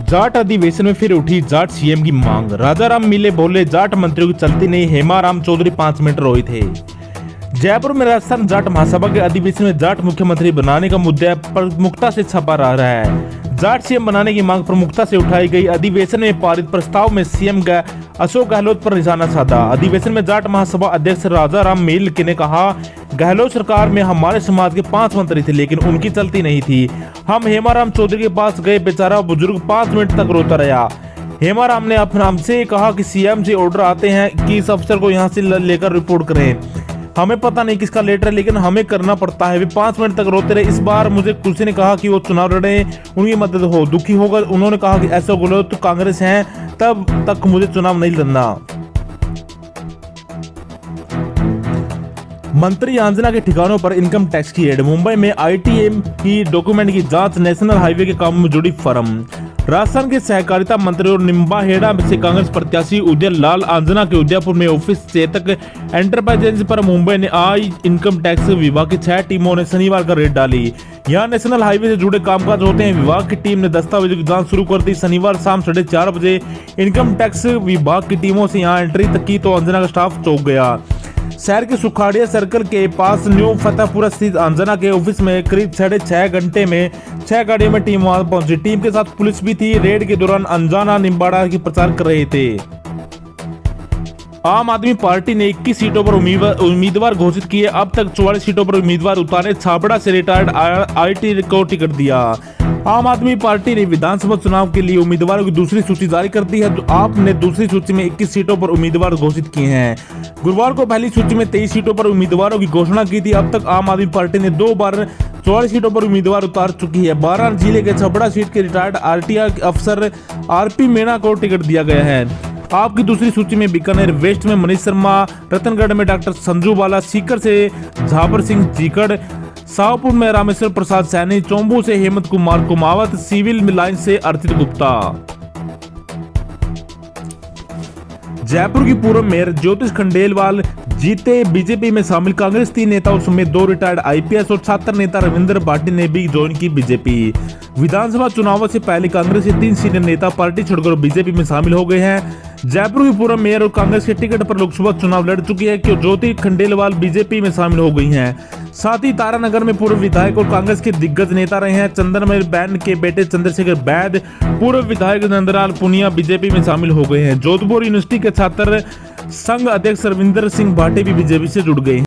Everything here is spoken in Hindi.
जाट अधिवेशन में फिर उठी जाट सीएम की मांग। राजाराम मिले बोले जाट मंत्रियों की चलती नहीं। हेमाराम चौधरी 5 मिनट रोए थे। जयपुर में राजस्थान जाट महासभा के अधिवेशन में जाट मुख्यमंत्री बनाने का मुद्दा प्रमुखता से छपा रहा है। जाट सीएम बनाने की मांग प्रमुखता से उठाई गई। अधिवेशन में पारित प्रस्ताव में सीएम अशोक गहलोत पर निशाना साधा। अधिवेशन में जाट महासभा अध्यक्ष राजाराम मेल ने कहा, गहलोत सरकार में हमारे समाज के 5 मंत्री थे लेकिन उनकी चलती नहीं थी। हम हेमाराम चौधरी के पास गए, बेचारा बुजुर्ग 5 मिनट तक रोता रहा। हेमाराम ने अपने हमसे कहा कि सीएम से ऑर्डर आते हैं कि इस अफसर को यहाँ से लेकर रिपोर्ट करें। हमें पता नहीं किसका लेटर है लेकिन हमें करना पड़ता है। वे 5 मिनट तक रोते रहे। इस बार मुझे कुर्सी ने कहा कि वो चुनाव लड़े, उनकी मदद हो। दुखी होकर उन्होंने कहा कि ऐसा गलत तो कांग्रेस है, तब तक मुझे चुनाव नहीं लड़ना। मंत्री अंजना के ठिकानों पर इनकम टैक्स की रेड। मुंबई में आईटीएम की डॉक्यूमेंट की जांच, नेशनल हाईवे के काम में जुड़ी फर्म। राजस्थान के सहकारिता मंत्री और निम्बाहेड़ा से कांग्रेस प्रत्याशी उदय लाल अंजना के उदयपुर में ऑफिस चेतक एंटरप्राइजेज पर मुंबई ने आई इनकम टैक्स विभाग की 6 टीमों ने शनिवार का रेड डाली। यहाँ नेशनल हाईवे से जुड़े कामकाज होते हैं। विभाग की टीम ने दस्तावेजों की जांच शुरू कर दी। शनिवार शाम 4:30 बजे इनकम टैक्स विभाग की टीमों से यहाँ एंट्री तक की तो अंजना का स्टाफ चौंक गया। शहर के सुखाड़िया सर्कल के पास न्यू फतेहपुरा स्थित अंजना के ऑफिस में करीब 6.5 घंटे में 6 गाड़ियों में टीम वहां पहुंची। टीम के साथ पुलिस भी थी। रेड के दौरान अंजना निम्बाड़ा की प्रचार कर रहे थे। आम आदमी पार्टी ने 21 सीटों पर उम्मीदवार घोषित किए। अब तक 44 सीटों पर उम्मीदवार उतारे। छाबड़ा से रिटायर्ड आईटी को टिकट दिया। आम आदमी पार्टी ने विधानसभा चुनाव के लिए उम्मीदवारों की दूसरी सूची जारी कर दी है। तो आपने दूसरी सूची में 21 सीटों पर उम्मीदवार घोषित किए हैं। गुरुवार को पहली सूची में 23 सीटों पर उम्मीदवारों की घोषणा की थी। अब तक आम आदमी पार्टी ने 2 बार 44 सीटों पर उम्मीदवार उतार चुकी है। 12 जिले के छबड़ा सीट के रिटायर्ड आरटीआई अफसर आरपी मीणा को टिकट दिया गया है। आपकी दूसरी सूची में बीकानेर वेस्ट में मनीष शर्मा, रतनगढ़ में डॉक्टर संजू बाला, सीकर से झाबर सिंह जीकड़, शाहपुर में रामेश्वर प्रसाद सैनी, चौंबू से हेमंत कुमार कुमावत, सिविल लाइन से अर्चित गुप्ता। जयपुर की पूर्व मेयर ज्योतिष खंडेलवाल जीते बीजेपी में शामिल। कांग्रेस 3 नेताओं समेत 2 रिटायर्ड आईपीएस और छात्र नेता रविंद्र भाटी ने भी ज्वाइन की बीजेपी। विधानसभा चुनावों से पहले कांग्रेस के 3 सीनियर नेता पार्टी छोड़कर बीजेपी में शामिल हो गए हैं। जयपुर की पूर्व मेयर और कांग्रेस के टिकट पर लोकसभा चुनाव लड़ चुकी है कि ज्योति खंडेलवाल बीजेपी में शामिल हो गई हैं। साथ ही तारानगर में पूर्व विधायक और कांग्रेस के दिग्गज नेता रहे हैं। चंदनमल बैंड के बेटे चंद्रशेखर बैद, पूर्व विधायक नंदलाल पुनिया बीजेपी में शामिल हो गए हैं। जोधपुर यूनिवर्सिटी के छात्र संघ अध्यक्ष रविंद्र सिंह भाटी भी बीजेपी से जुड़ गए हैं।